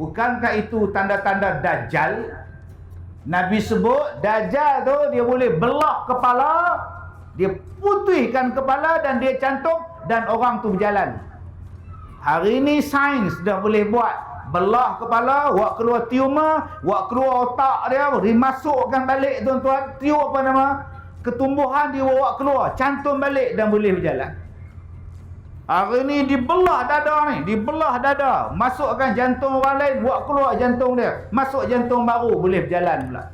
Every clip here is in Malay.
Bukankah itu tanda-tanda Dajjal? Nabi sebut Dajjal tu dia boleh belah kepala, dia putihkan kepala dan dia cantum dan orang tu berjalan. Hari ini sains dah boleh buat belah kepala, buat keluar tumor, buat keluar otak dia, dimasukkan balik tuan-tuan, tiup apa nama? Ketumbuhan dia bawa keluar, cantum balik dan boleh berjalan. Hari ni dibelah dada ni, dibelah dada, masukkan jantung orang lain, buat keluar jantung dia, masuk jantung baru, boleh berjalan pula.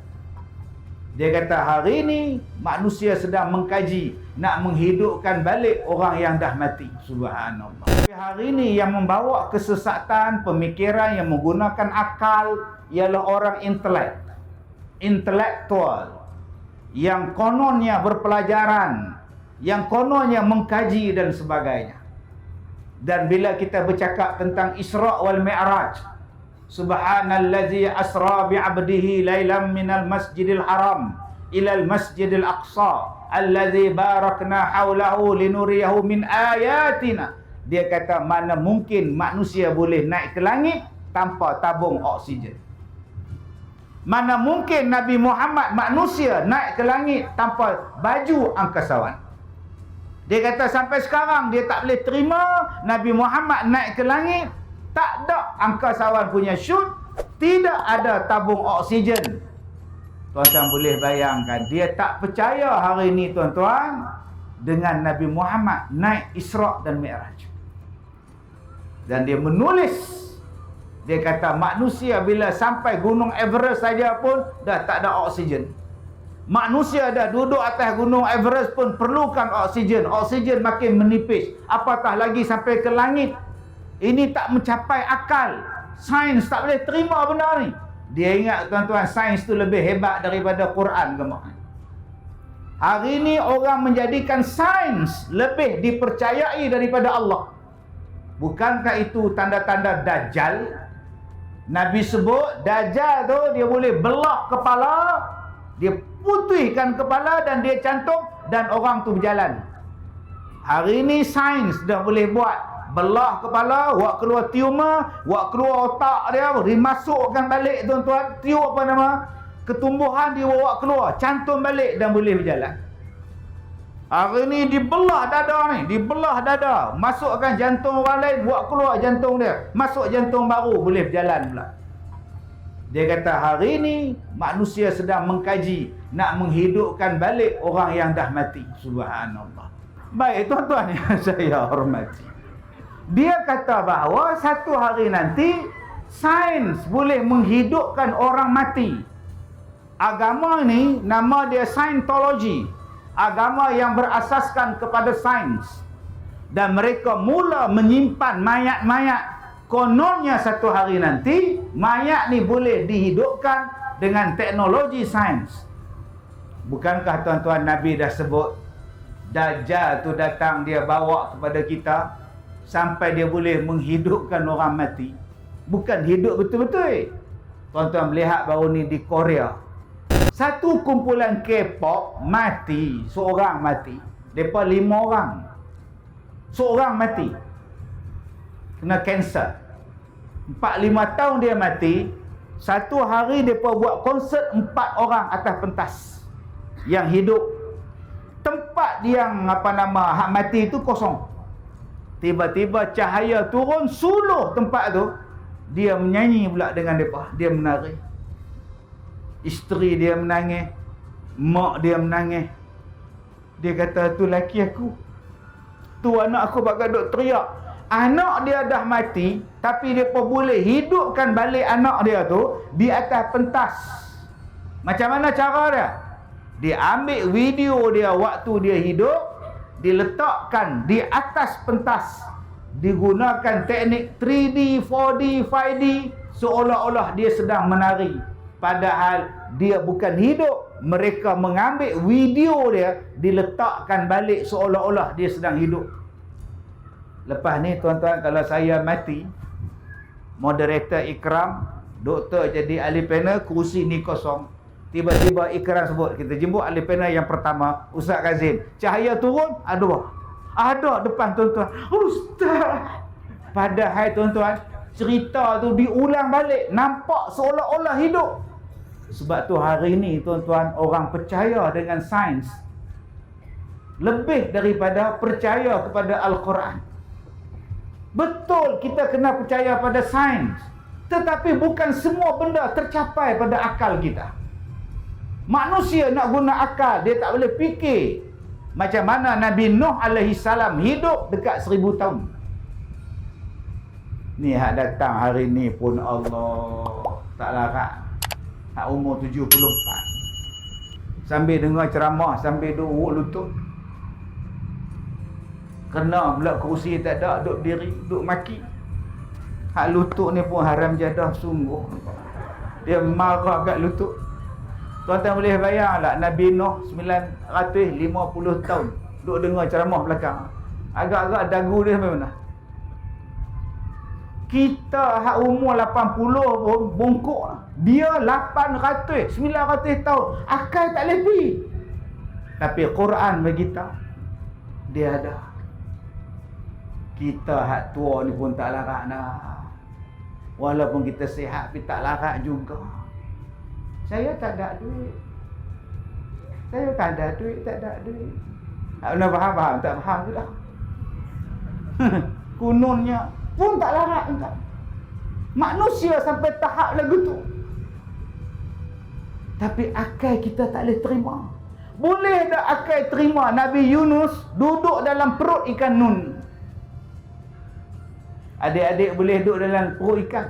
Dia kata hari ni manusia sedang mengkaji nak menghidupkan balik orang yang dah mati. Subhanallah. Hari ni yang membawa kesesatan, pemikiran yang menggunakan akal ialah orang intelektual yang kononnya berpelajaran, yang kononnya mengkaji dan sebagainya. Dan bila kita bercakap tentang Isra' wal Mi'raj, Subhanallazi asra bi'abdihi lailam minal masjidil haram ilal masjidil aqsa allazi barakna haulahu linuriyahu min ayatina. Dia kata mana mungkin manusia boleh naik ke langit tanpa tabung oksigen. Mana mungkin Nabi Muhammad manusia naik ke langit tanpa baju angkasawan. Dia kata sampai sekarang dia tak boleh terima Nabi Muhammad naik ke langit, tak ada angkasawan punya shoot, tidak ada tabung oksigen. Tuan-tuan boleh bayangkan, dia tak percaya hari ini tuan-tuan dengan Nabi Muhammad naik Isra' dan Mi'raj. Dan dia menulis, dia kata manusia bila sampai gunung Everest saja pun dah tak ada oksigen. Manusia dah duduk atas gunung Everest pun perlukan oksigen. Oksigen makin menipis, apatah lagi sampai ke langit. Ini tak mencapai akal. Sains tak boleh terima benda ni. Dia ingat tuan-tuan, sains tu lebih hebat daripada Quran ke mak? Hari ini orang menjadikan sains lebih dipercayai daripada Allah. Bukankah itu tanda-tanda Dajjal? Nabi sebut Dajjal tu dia boleh belah kepala, dia putihkan kepala dan dia cantum dan orang tu berjalan. Hari ini sains dah boleh buat belah kepala, buat keluar tumor, buat keluar otak dia, dimasukkan balik tuan-tuan, tiup apa nama? Ketumbuhan dia bawa keluar, cantum balik dan boleh berjalan. Hari ini dibelah dada ni, dibelah dada, masukkan jantung orang lain, buat keluar jantung dia, masuk jantung baru, boleh berjalan pula. Dia kata hari ini manusia sedang mengkaji nak menghidupkan balik orang yang dah mati. Subhanallah. Baik tuan-tuan yang saya hormati, dia kata bahawa satu hari nanti sains boleh menghidupkan orang mati. Agama ni nama dia Scientology, agama yang berasaskan kepada sains. Dan mereka mula menyimpan mayat-mayat. Kononnya satu hari nanti mayat ni boleh dihidupkan dengan teknologi sains. Bukankah tuan-tuan Nabi dah sebut Dajjal tu datang, dia bawa kepada kita sampai dia boleh menghidupkan orang mati. Bukan hidup betul-betul. Tuan-tuan melihat baru ni di Korea, satu kumpulan K-pop mati, seorang mati. Mereka 5 orang, seorang mati kena kanser. 4-5 tahun dia mati. Satu hari mereka buat konsert 4 orang atas pentas yang hidup. Tempat yang hak mati itu kosong. Tiba-tiba cahaya turun suluh tempat tu. Dia menyanyi pula dengan mereka. Dia menari. Isteri dia menangis, mak dia menangis. Dia kata tu laki aku, tu anak aku bakal duk teriak. Anak dia dah mati, tapi dia pun boleh hidupkan balik anak dia tu di atas pentas. Macam mana cara dia? Dia ambil video dia waktu dia hidup, diletakkan di atas pentas, digunakan teknik 3D, 4D, 5D, seolah-olah dia sedang menari. Padahal dia bukan hidup. Mereka mengambil video dia, diletakkan balik seolah-olah dia sedang hidup. Lepas ni tuan-tuan, kalau saya mati, moderator Ikram, doktor jadi ahli panel, kursi ni kosong. Tiba-tiba Ikram sebut, kita jemput ahli panel yang pertama, Ustaz Kazim. Cahaya turun, ada depan tuan-tuan. Ustaz! Padahal tuan-tuan, cerita tu diulang balik, nampak seolah-olah hidup. Sebab tu hari ni tuan-tuan, orang percaya dengan sains lebih daripada percaya kepada Al-Quran. Betul kita kena percaya pada sains, tetapi bukan semua benda tercapai pada akal kita. Manusia nak guna akal, dia tak boleh fikir. Macam mana Nabi Nuh alaihi salam hidup dekat 1000 tahun. Ni hak datang hari ni pun Allah tak larat. Hak umur 74. Sambil dengar ceramah, sambil duduk lutut. Kena pula kerusi tak ada, duduk diri, duduk maki. Hak lutut ni pun haram jadah sungguh. Dia marah kat lutut. Tuan-tuan boleh bayang tak Nabi Nuh 950 tahun duduk dengar ceramah belakang. Agak-agak dagu dia sampai mana? Kita hak umur 80 pun bongkok. Dia 800, 900 tahun. Akal tak lebih. Tapi Quran bagi kita, dia ada. Kita hak tua ni pun tak larat dah. Walaupun kita sihat, tapi tak larat juga. Saya tak ada duit. Saya tak ada duit, tak ada duit. Tak pernah faham, tak faham tu dah. Kununnya pun tak larat entah. Manusia sampai tahap lagu tu. Tapi akal kita tak boleh terima. Boleh tak akal terima Nabi Yunus duduk dalam perut ikan nun? Adik-adik boleh duduk dalam perut ikan?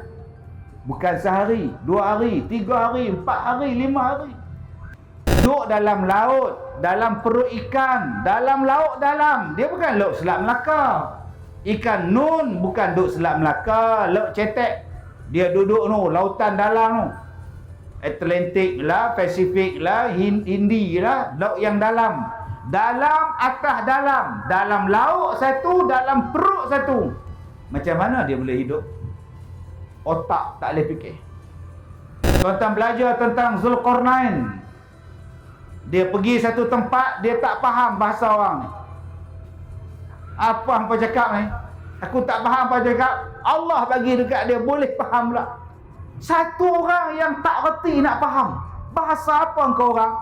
Bukan sehari, 2 hari, 3 hari, 4 hari, 5 hari. Duduk dalam laut, dalam perut ikan, dalam laut dalam. Dia bukan laut Selat Melaka. Ikan nun bukan duduk Selat Melaka, laut cetek. Dia duduk tu, lautan dalam tu. Atlantik lah, Pasifik lah, Hindi lah, laut yang dalam. Dalam, atas dalam. Dalam laut satu, dalam perut satu. Macam mana dia boleh hidup? Otak tak boleh fikir. Tuan-tuan belajar tentang Zulkarnain. Dia pergi satu tempat, dia tak faham bahasa orang ni. Apa hangpa cakap ni? Aku tak faham apa cakap. Allah bagi dekat dia boleh faham pula. Satu orang yang tak reti nak faham bahasa apa engkau orang.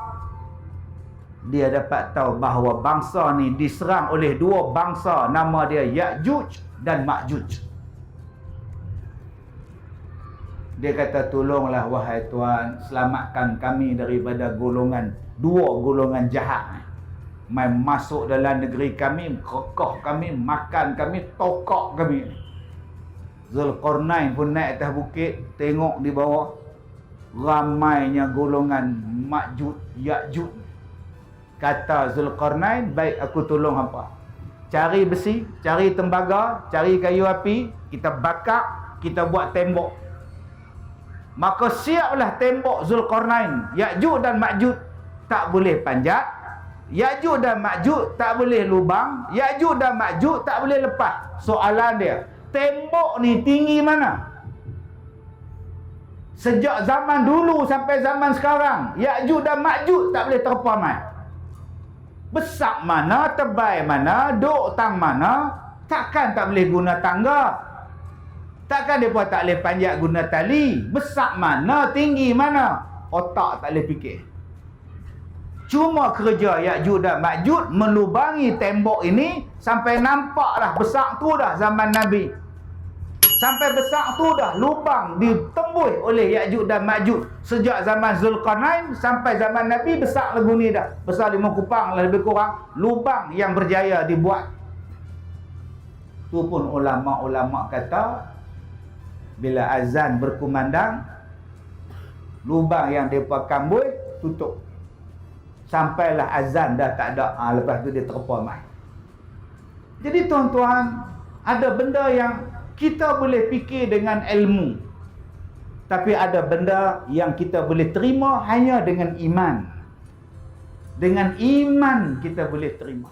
Dia dapat tahu bahawa bangsa ni diserang oleh 2 bangsa, nama dia Ya'juj dan Ma'juj. Dia kata, tolonglah wahai Tuhan, selamatkan kami daripada golongan 2 golongan jahat. Mai masuk dalam negeri kami, kokoh kami, makan kami, tokok kami. Zulkarnain pun naik atas bukit, tengok di bawah ramainya golongan Ma'juj, Ya'juj. Kata Zulkarnain, baik aku tolong hampa. Cari besi, cari tembaga, cari kayu api, kita bakar, kita buat tembok. Maka siaplah tembok Zulkarnain. Ya'juj dan Ma'juj tak boleh panjat, Ya'juj dan Ma'juj tak boleh lubang, Ya'juj dan Ma'juj tak boleh lepas. Soalan dia, tembok ni tinggi mana? Sejak zaman dulu sampai zaman sekarang, Ya'juj dan Ma'juj tak boleh terpa mai. Besar mana, tebal mana, duk tang mana, takkan tak boleh guna tangga. Takkan mereka tak boleh panjat guna tali. Besar mana, tinggi mana, otak tak boleh fikir. Cuma kerja Ya'juj dan Ma'juj melubangi tembok ini sampai nampaklah besar tu dah zaman Nabi. Sampai besar tu dah lubang ditembus oleh Ya'juj dan Ma'juj. Sejak zaman Zulkarnain sampai zaman Nabi besar lagu ni dah. Besar 5 kupang lah lebih kurang. Lubang yang berjaya dibuat. Tu pun ulama-ulama kata, bila azan berkumandang, lubang yang mereka kambui tutup. Sampailah azan dah tak ada. Lepas tu dia terpa mai. Jadi tuan-tuan, ada benda yang kita boleh fikir dengan ilmu, tapi ada benda yang kita boleh terima hanya dengan iman. Dengan iman kita boleh terima.